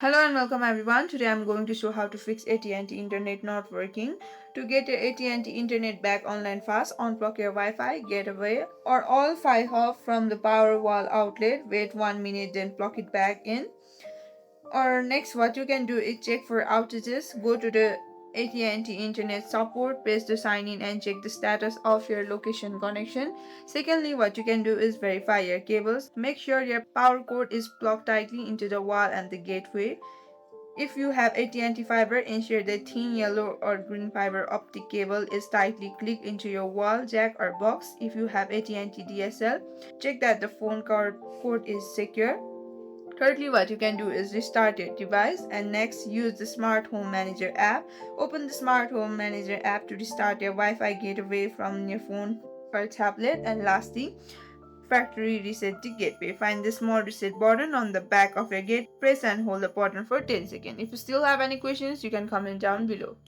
Hello and welcome everyone. Today I'm going to show how to fix AT&T internet not working. To get your AT&T internet back online fast, unplug your Wi-Fi, gateway or all 5 off from the power wall outlet. Wait 1 minute then plug it back in. Or next what you can do is check for outages. Go to the AT&T internet support, press the sign in and check the status of your location connection. Secondly, what you can do is verify your cables. Make sure your power cord is plugged tightly into the wall and the gateway. If you have AT&T fiber, ensure the thin yellow or green fiber optic cable is tightly clicked into your wall, jack or box. If you have AT&T DSL, check that the phone cord is secure. Thirdly, what you can do is restart your device and next use the Smart Home Manager app. Open the Smart Home Manager app to restart your Wi-Fi gateway from your phone or tablet. And lastly, factory reset the gateway. Find the small reset button on the back of your gate. Press and hold the button for 10 seconds. If you still have any questions, you can comment down below.